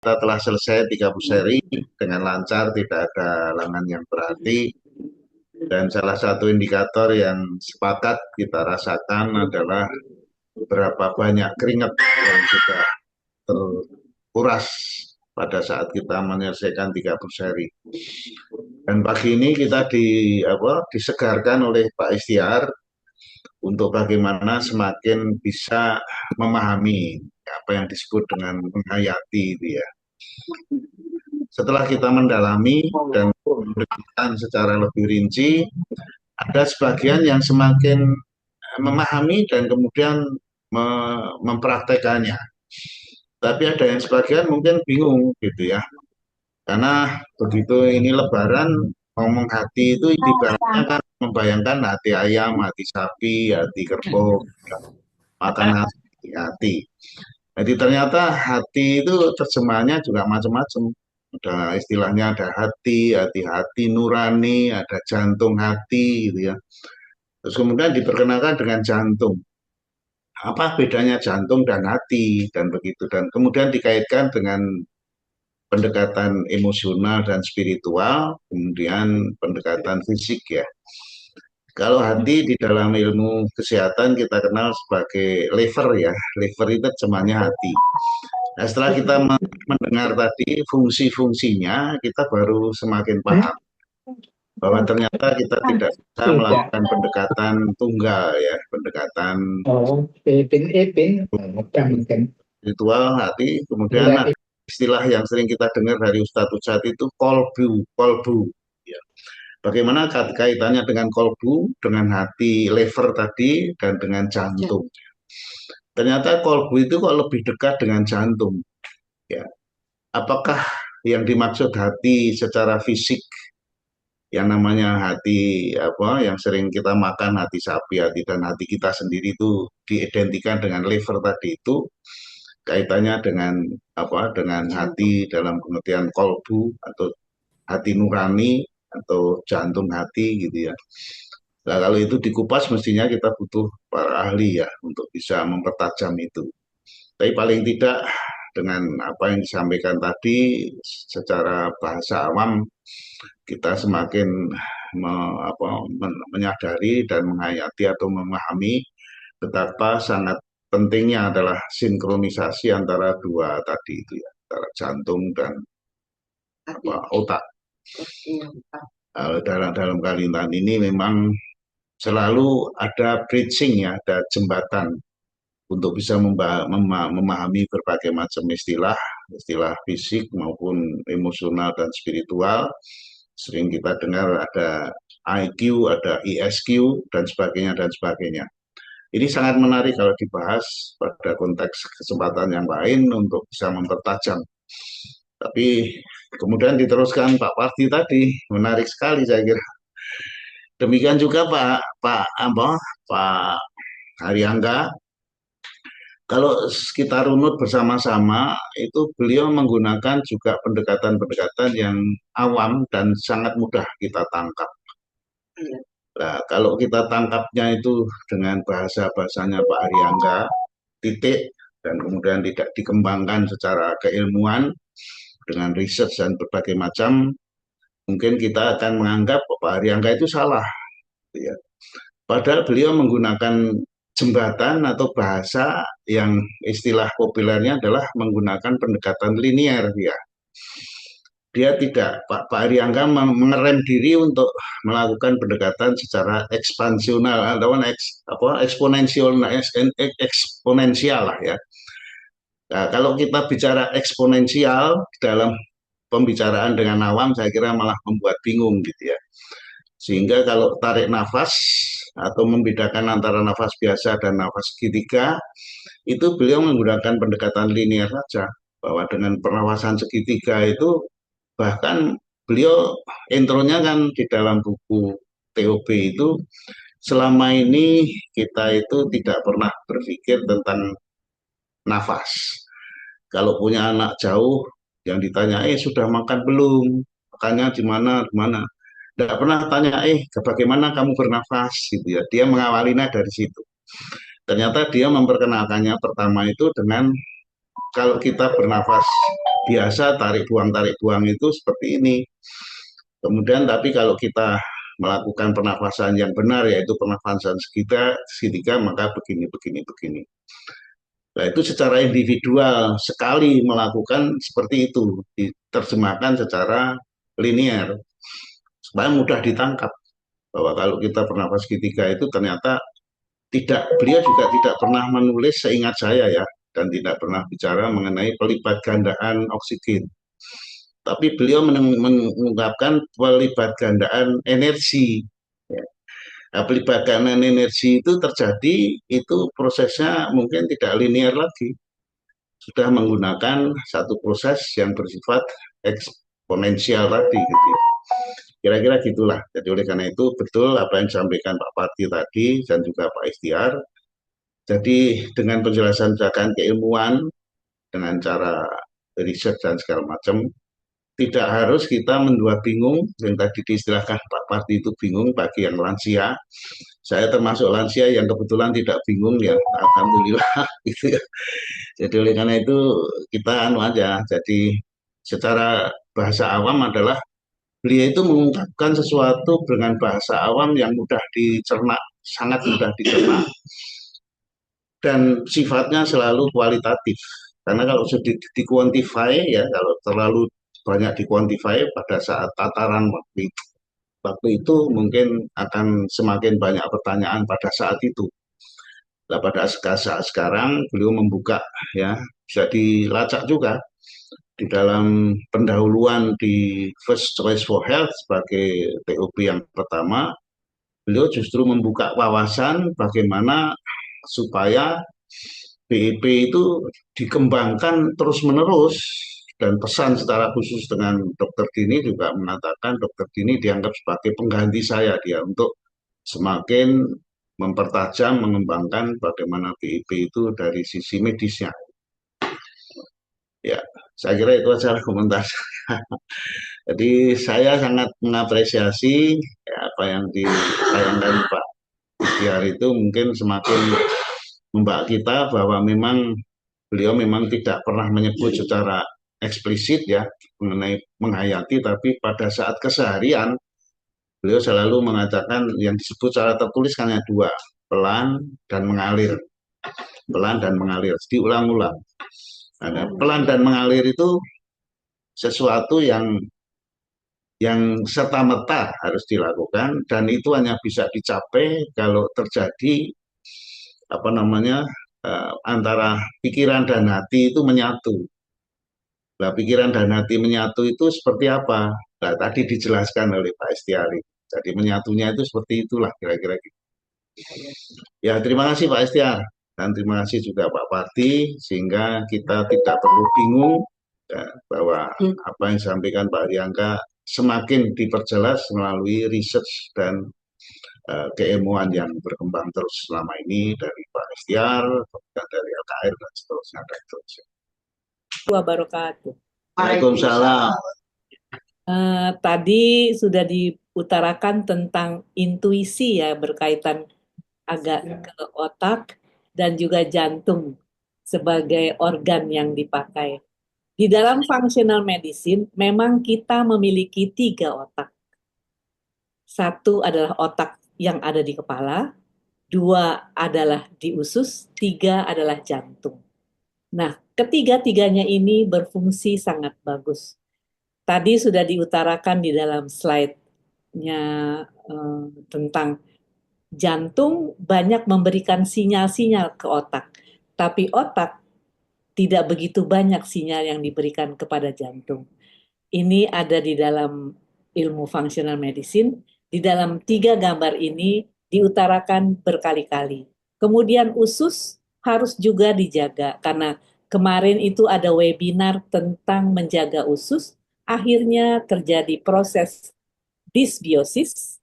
kita telah selesai 30 seri dengan lancar, tidak ada halangan yang berarti. Dan salah satu indikator yang sepakat kita rasakan adalah berapa banyak keringat yang sudah terkuras pada saat kita menyelesaikan 30 seri. Dan pagi ini kita disegarkan oleh Pak Istiar untuk bagaimana semakin bisa memahami apa yang disebut dengan menghayati itu ya. Setelah kita mendalami dan mendengarkan secara lebih rinci, ada sebagian yang semakin memahami dan kemudian mempraktekannya. Tapi ada yang sebagian mungkin bingung gitu ya. Karena begitu ini Lebaran, ngomong hati itu ibaratnya kan membayangkan hati ayam, hati sapi, hati kerbau, makan hati. Jadi ternyata hati itu terjemahannya juga macam-macam. Ada istilahnya ada hati nurani, ada jantung hati gitu ya. Terus kemudian diperkenalkan dengan jantung. Apa bedanya jantung dan hati dan begitu dan kemudian dikaitkan dengan pendekatan emosional dan spiritual, kemudian pendekatan fisik ya. Kalau hati di dalam ilmu kesehatan kita kenal sebagai liver ya, liver itu terjemahnya hati. Nah, setelah kita mendengar tadi fungsi-fungsinya, kita baru semakin paham bahwa ternyata kita tidak bisa Tidak. melakukan pendekatan tunggal ya, pendekatan Oh, Ipin. Mudah mungkin. ritual hati. Kemudian Iya, ada istilah yang sering kita dengar dari Ustadz Ustadz itu kolbu, kolbu. Ya. Bagaimana kaitannya dengan kolbu, dengan hati lever tadi, dan dengan jantung. Ternyata kolbu itu kok lebih dekat dengan jantung. Ya. Apakah yang dimaksud hati secara fisik yang namanya hati apa yang sering kita makan hati sapi hati dan hati kita sendiri itu diidentikan dengan liver tadi itu kaitannya dengan apa dengan hati dalam pengertian kolbu atau hati nurani atau jantung hati gitu ya. Nah, kalau itu dikupas mestinya kita butuh para ahli ya untuk bisa mempertajam itu. Tapi paling tidak dengan apa yang disampaikan tadi secara bahasa awam kita semakin menyadari dan menghayati atau memahami betapa sangat pentingnya adalah sinkronisasi antara dua tadi itu ya, antara jantung dan otak. Dalam dalam kalimat ini memang selalu ada bridging ya, ada jembatan untuk bisa memahami berbagai macam istilah, istilah fisik maupun emosional dan spiritual. Sering kita dengar ada IQ, ada ESQ, dan sebagainya, dan sebagainya. Ini sangat menarik kalau dibahas pada konteks kesempatan yang lain untuk bisa mempertajam. Tapi kemudian diteruskan Pak Parti tadi, menarik sekali saya kira. Demikian juga Pak Haryangga. Kalau kita runut bersama-sama, itu beliau menggunakan juga pendekatan-pendekatan yang awam dan sangat mudah kita tangkap. Nah, kalau kita tangkapnya itu dengan bahasa-bahasanya Pak Aryangga, titik, dan kemudian tidak dikembangkan secara keilmuan dengan riset dan berbagai macam, mungkin kita akan menganggap Pak Aryangga itu salah. Ya. Padahal beliau menggunakan jembatan atau bahasa yang istilah populernya adalah menggunakan pendekatan linier ya. Dia tidak, Pak Aryangga mengerem diri untuk melakukan pendekatan secara ekspansional atau eksponensial, eksponensial lah ya. Nah, kalau kita bicara eksponensial dalam pembicaraan dengan awam, saya kira malah membuat bingung gitu ya. Sehingga kalau tarik nafas atau membedakan antara nafas biasa dan nafas segitiga, itu beliau menggunakan pendekatan linear saja. Bahwa dengan pernafasan segitiga itu bahkan beliau intronya kan di dalam buku TOB itu selama ini kita itu tidak pernah berpikir tentang nafas. Kalau punya anak jauh yang ditanya, sudah makan belum? Makannya di mana? Di mana? Tidak pernah tanya, bagaimana kamu bernafas? Gitu ya. Dia mengawalinya dari situ. Ternyata dia memperkenalkannya pertama itu dengan kalau kita bernafas biasa tarik buang itu seperti ini. Kemudian tapi kalau kita melakukan pernafasan yang benar, yaitu pernafasan segitiga, maka begini, begini, begini. Nah, itu secara individual sekali melakukan seperti itu, diterjemahkan secara linier, supaya mudah ditangkap bahwa kalau kita bernafas segitiga itu ternyata tidak, beliau juga tidak pernah menulis seingat saya ya, dan tidak pernah bicara mengenai pelipat gandaan oksigen. Tapi beliau mengungkapkan pelipat gandaan energi. Nah, pelipat gandaan energi itu terjadi, itu prosesnya mungkin tidak linear lagi. Sudah menggunakan satu proses yang bersifat eksponensial tadi gitu. Kira-kira gitulah. Jadi oleh karena itu betul apa yang disampaikan Pak Parti tadi dan juga Pak Ikhtiar. Jadi dengan penjelasan gerakan keilmuan dengan cara riset dan segala macam, tidak harus kita mendua bingung yang tadi diistilahkan Pak Parti itu bingung bagi yang lansia. Saya termasuk lansia yang kebetulan tidak bingung ya, alhamdulillah gitu ya. Jadi oleh karena itu kita anu aja. Jadi secara bahasa awam adalah beliau itu mengungkapkan sesuatu dengan bahasa awam yang mudah dicerna, sangat mudah dicerna, dan sifatnya selalu kualitatif. Karena kalau sudah dikuantify ya, kalau terlalu banyak dikuantify pada saat tataran waktu itu mungkin akan semakin banyak pertanyaan pada saat itu. Nah, pada saat sekarang beliau membuka ya, bisa dilacak juga di dalam pendahuluan di First Choice for Health sebagai TOP yang pertama, beliau justru membuka wawasan bagaimana supaya BIP itu dikembangkan terus-menerus, dan pesan secara khusus dengan Dokter Dini juga mengatakan Dokter Dini dianggap sebagai pengganti saya dia untuk semakin mempertajam, mengembangkan bagaimana BIP itu dari sisi medisnya. Ya, saya kira itu aja komentar. Jadi saya sangat mengapresiasi ya, apa yang ditayangkan Pak Ikhtiar itu mungkin semakin membak kita bahwa memang beliau memang tidak pernah menyebut secara eksplisit ya mengenai menghayati, tapi pada saat keseharian beliau selalu mengatakan yang disebut secara tertulis hanya dua, pelan dan mengalir. Pelan dan mengalir, diulang-ulang. Nah, pelan dan mengalir itu sesuatu yang serta-merta harus dilakukan, dan itu hanya bisa dicapai kalau terjadi apa namanya antara pikiran dan hati itu menyatu. Nah, pikiran dan hati menyatu itu seperti apa? Nah, tadi dijelaskan oleh Pak Estiari. Jadi menyatunya itu seperti itulah kira-kira gitu. Ya, terima kasih Pak Estiar. Dan terima kasih juga Pak Parti, sehingga kita tidak perlu bingung ya, bahwa apa yang disampaikan Pak Ariangka semakin diperjelas melalui riset dan keilmuan yang berkembang terus selama ini dari Pak Estiar, dan dari LKR, dan seterusnya. Dan seterusnya. Wabarakatuh. Waalaikumsalam. Tadi sudah diutarakan tentang intuisi ya, berkaitan agak ke otak dan juga jantung sebagai organ yang dipakai. Di dalam functional medicine memang kita memiliki 3 otak. Satu adalah otak yang ada di kepala, 2 adalah di usus, 3 adalah jantung. Nah, ketiga-tiganya ini berfungsi sangat bagus. Tadi sudah diutarakan di dalam slide-nya tentang jantung banyak memberikan sinyal-sinyal ke otak, tapi otak tidak begitu banyak sinyal yang diberikan kepada jantung. Ini ada di dalam ilmu functional medicine. Di dalam 3 gambar ini diutarakan berkali-kali. Kemudian usus harus juga dijaga, karena kemarin itu ada webinar tentang menjaga usus, akhirnya terjadi proses disbiosis,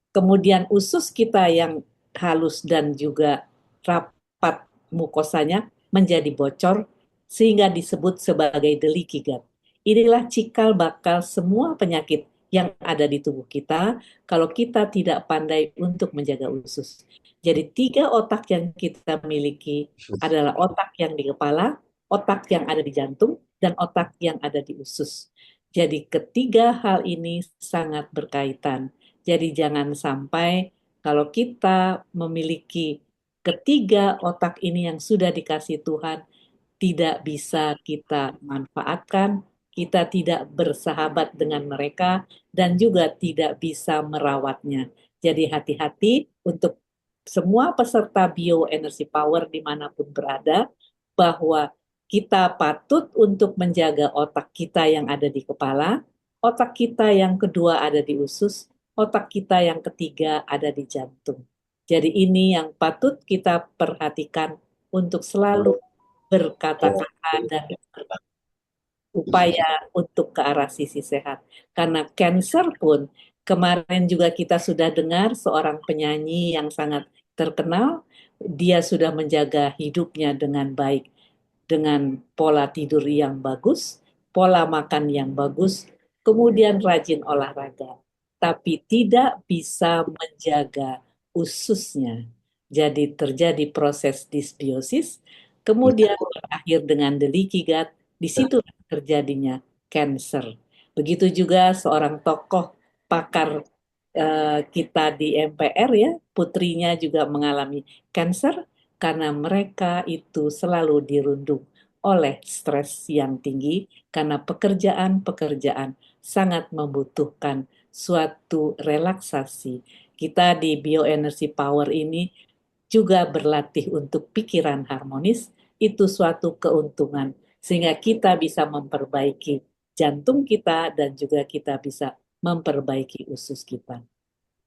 kemudian usus kita yang halus dan juga rapat mukosanya menjadi bocor, sehingga disebut sebagai the leaky gut. Inilah cikal bakal semua penyakit yang ada di tubuh kita kalau kita tidak pandai untuk menjaga usus. Jadi 3 otak yang kita miliki adalah otak yang di kepala, otak yang ada di jantung, dan otak yang ada di usus. Jadi ketiga hal ini sangat berkaitan. Jadi jangan sampai kalau kita memiliki ketiga otak ini yang sudah dikasih Tuhan, tidak bisa kita manfaatkan, kita tidak bersahabat dengan mereka, dan juga tidak bisa merawatnya. Jadi hati-hati untuk semua peserta bioenergy power dimanapun berada, bahwa kita patut untuk menjaga otak kita yang ada di kepala, otak kita yang kedua ada di usus, otak kita yang ketiga ada di jantung. Jadi ini yang patut kita perhatikan untuk selalu berkata-kata dan upaya untuk ke arah sisi sehat. Karena cancer pun, kemarin juga kita sudah dengar seorang penyanyi yang sangat terkenal, dia sudah menjaga hidupnya dengan baik, dengan pola tidur yang bagus, pola makan yang bagus, kemudian rajin olahraga. Tapi tidak bisa menjaga ususnya. Jadi terjadi proses disbiosis, kemudian berakhir dengan the leaky gut, di situ terjadinya cancer. Begitu juga seorang tokoh pakar kita di MPR ya, putrinya juga mengalami cancer karena mereka itu selalu dirundung oleh stres yang tinggi karena pekerjaan-pekerjaan sangat membutuhkan suatu relaksasi. Kita di Bioenergy Power ini juga berlatih untuk pikiran harmonis, itu suatu keuntungan sehingga kita bisa memperbaiki jantung kita dan juga kita bisa memperbaiki usus kita.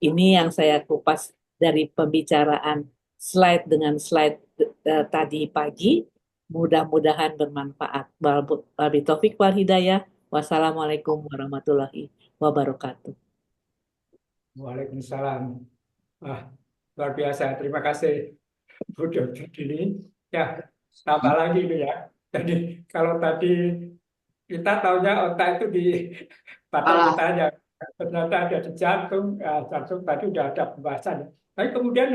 Ini yang saya kupas dari pembicaraan slide dengan slide tadi pagi. Mudah-mudahan bermanfaat. Wabillahi taufiq wal hidayah. Wassalamualaikum warahmatullahi wabarakatuh. Waalaikumsalam. Wah, luar biasa. Terima kasih Bu Dr. Dini. Ya, tambah lagi itu ya. Jadi kalau tadi kita taunya otak itu di badan kita aja. Ternyata ada di jantung. Jantung tadi udah ada pembahasan. Tapi kemudian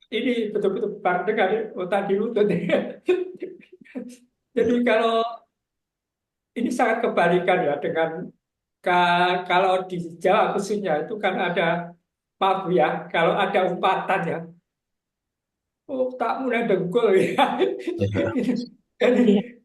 ini betul-betul part dengan otak di lutut. Jadi kalau ini sangat kebalikan ya dengan kalau di Jawa khususnya itu kan ada Pak Bu ya, kalau ada umpatan ya, oh tak mulai dengkul ya. Jadi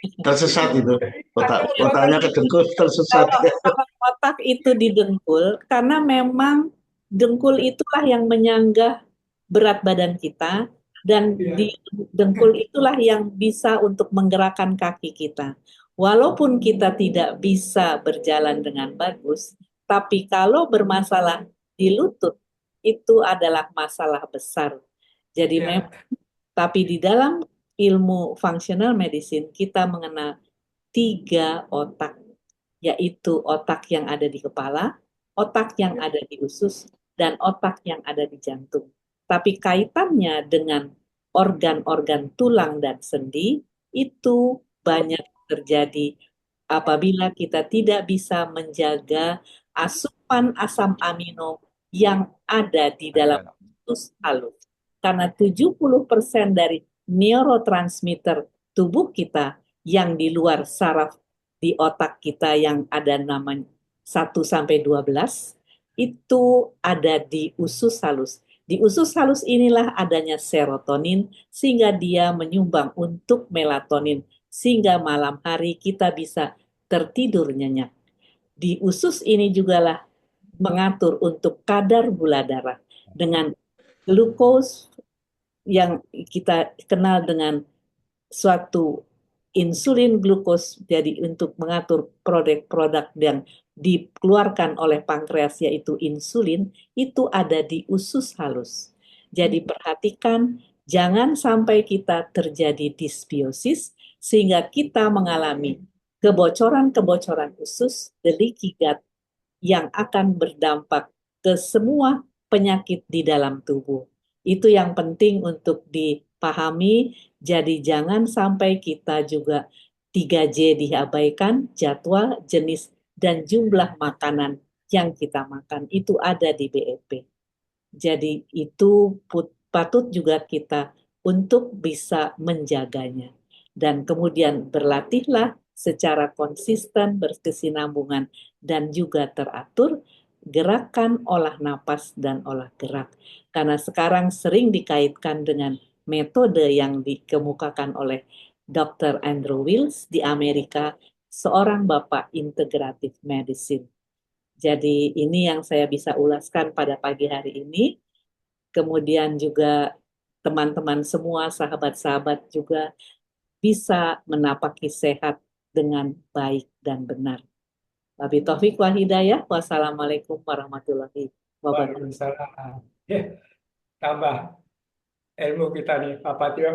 Iya. Tersesat itu. ada Otaknya umpatan kedengkul tersesat. Kalau otak itu didengkul, karena memang dengkul itulah yang menyanggah berat badan kita, dan di ya, dengkul itulah yang bisa untuk menggerakkan kaki kita. Walaupun kita tidak bisa berjalan dengan bagus, tapi kalau bermasalah di lutut, itu adalah masalah besar. Jadi memang, ya, tapi di dalam ilmu functional medicine, kita mengenal 3 otak, yaitu otak yang ada di kepala, otak yang ada di usus, dan otak yang ada di jantung. Tapi kaitannya dengan organ-organ tulang dan sendi itu banyak terjadi apabila kita tidak bisa menjaga asupan asam amino yang ada di dalam usus halus. Karena 70% dari neurotransmitter tubuh kita yang di luar saraf di otak kita yang ada namanya 1 sampai 12 itu ada di usus halus. Di usus halus inilah adanya serotonin sehingga dia menyumbang untuk melatonin sehingga malam hari kita bisa tertidur nyenyak. Di usus ini jugalah mengatur untuk kadar gula darah dengan glukos yang kita kenal dengan suatu insulin glukos, jadi untuk mengatur produk-produk yang dikeluarkan oleh pankreas yaitu insulin, itu ada di usus halus. Jadi perhatikan jangan sampai kita terjadi disbiosis sehingga kita mengalami kebocoran-kebocoran usus, the leaky gut, yang akan berdampak ke semua penyakit di dalam tubuh. Itu yang penting untuk dipahami. Jadi jangan sampai kita juga 3J diabaikan, jadwal, jenis, dan jumlah makanan yang kita makan. Itu ada di BEP. Jadi itu patut juga kita untuk bisa menjaganya. Dan kemudian berlatihlah secara konsisten, berkesinambungan, dan juga teratur, gerakan olah napas dan olah gerak. Karena sekarang sering dikaitkan dengan metode yang dikemukakan oleh Dr. Andrew Wills di Amerika, seorang bapak integratif medicine. Jadi ini yang saya bisa ulaskan pada pagi hari ini. Kemudian juga teman-teman semua, sahabat-sahabat juga bisa menapaki sehat dengan baik dan benar. Wabillahi taufik wal hidayah. Wassalamualaikum warahmatullahi wabarakatuh. Waalaikumsalam. Ya, tambah ilmu kita nih, Pak Patio.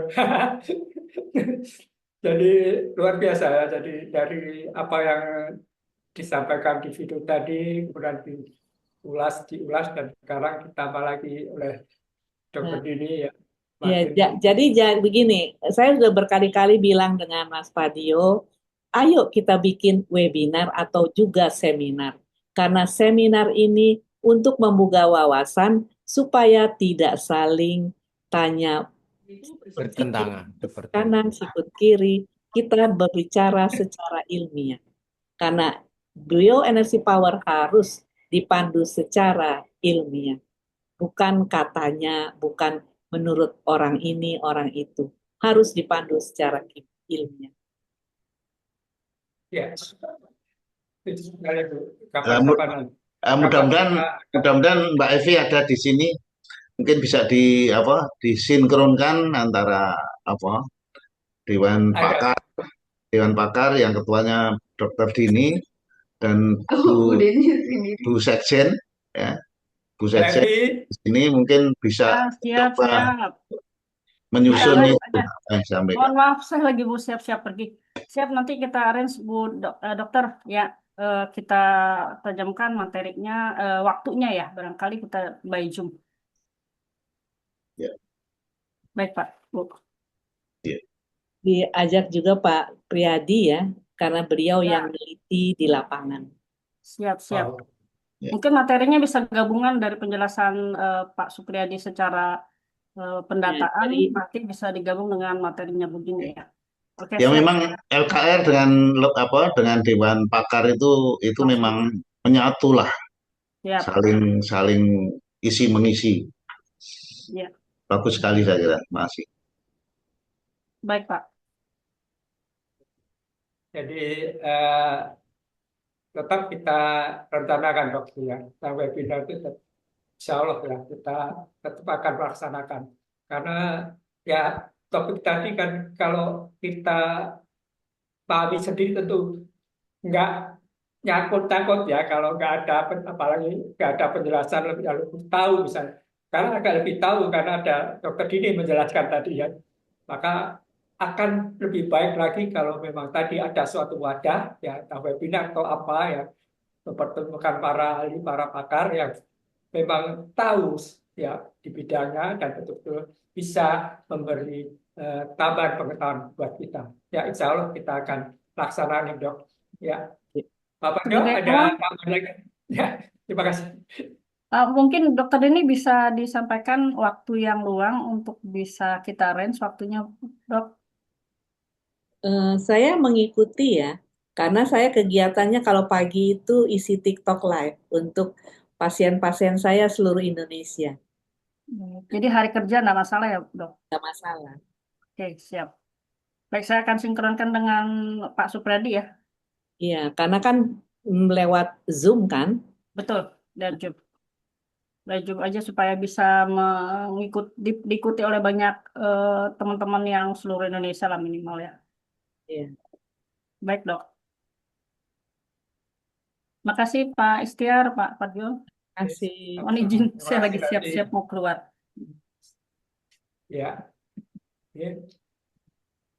Jadi luar biasa ya. Jadi dari apa yang disampaikan di video tadi, kemudian diulas, dan sekarang ditambah lagi oleh Dokter Nah, Dini ya. ya, Makin jadi begini, saya sudah berkali-kali bilang dengan Mas Padio, ayo kita bikin webinar atau juga seminar. Karena seminar ini untuk membuka wawasan supaya tidak saling tanya Bertentangan seperti itu. kanan, sikut kiri, kita berbicara secara ilmiah. Karena beliau energy power harus dipandu secara ilmiah. Bukan katanya, bukan menurut orang ini, orang itu. Harus dipandu secara ilmiah. ya. Itu sekali itu Eh, kapan-kapan mudah-mudahan Mbak Evi ada di sini, mungkin bisa disinkronkan antara dewan ada. pakar dewan pakar yang ketuanya Dr. Dini dan Bu Bu Deni sini. Bu Sekjen, ya Bu Sekjen Jadi di sini mungkin bisa Siap, coba siap. menyusun Bisa, itu ada. apa yang disampaikan. Mohon maaf, saya lagi Bu siap-siap pergi. Siap, nanti kita arrange dokter ya. Kita tajamkan materinya, waktunya ya. Barangkali kita by Zoom. Ya. Baik Pak, Bu. Diajak juga Pak Priyadi ya, karena beliau Ya. yang meneliti di lapangan. Siap, siap. oh, Ya. Mungkin materinya bisa gabungan dari penjelasan Pak Supriyadi secara pendataan, Ya, nanti bisa digabung dengan materinya begini ya. Oke, Ya siap. memang LKR dengan dewan pakar itu memang menyatu lah, Siap. saling isi mengisi. Ya. Bagus sekali saya kira. Masih. Baik Pak. jadi tetap kita rencanakan dok ya, webinar itu insya Allah ya kita tetap akan melaksanakan. Karena ya topik tadi kan kalau kita pahami sendiri tentu nggak nyangkut-nyangkut ya kalau nggak ada apalagi nggak ada penjelasan lebih tahu misalnya. Karena agak lebih tahu karena ada dokter Dini menjelaskan tadi ya. Maka akan lebih baik lagi kalau memang tadi ada suatu wadah ya entah webinar atau apa ya, mempertemukan para ahli, para pakar yang memang tahu ya di bidangnya dan betul-betul bisa memberi tambahan pengetahuan buat kita. Ya insya Allah kita akan laksanakan dok. Ya, Bapak Dok Sebagai ada awal, tambahan lagi? Ya, terima kasih. mungkin dokter ini bisa disampaikan waktu yang luang untuk bisa kita range waktunya, Dok. Saya mengikuti ya, karena saya kegiatannya kalau pagi itu isi TikTok Live untuk pasien-pasien saya seluruh Indonesia. Jadi hari kerja nggak masalah ya, Dok? Nggak masalah. Oke, siap. Baik, saya akan sinkronkan dengan Pak Supriyadi ya. Iya, karena kan lewat Zoom kan. Betul, dan Zoom. Dan Zoom aja supaya bisa diikuti oleh banyak teman-teman yang seluruh Indonesia lah minimal ya. Iya. Baik, Dok. Makasih Pak Istiar, Pak Fadil. Kasih. Mohon izin, Terima saya lagi kasih, Dadi. siap-siap mau keluar. Ya. Ya.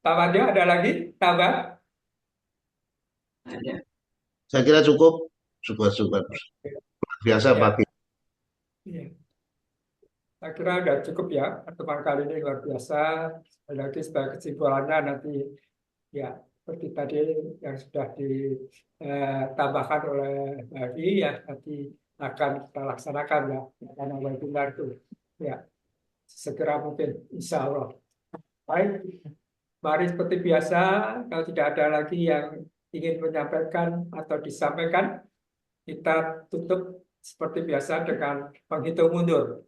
Pak Wadio ada lagi tambah? Saya kira cukup super biasa Ya. pagi. Iya. Saya kira sudah cukup ya pertemuan kali ini luar biasa. Sekali lagi sebagai kesimpulannya nanti ya seperti tadi yang sudah ditambahkan oleh Badi ya nanti akan kita laksanakan ya karena webinar itu ya segera mungkin insya Allah. Baik, mari seperti biasa, kalau tidak ada lagi yang ingin menyampaikan atau disampaikan, kita tutup seperti biasa dengan menghitung mundur.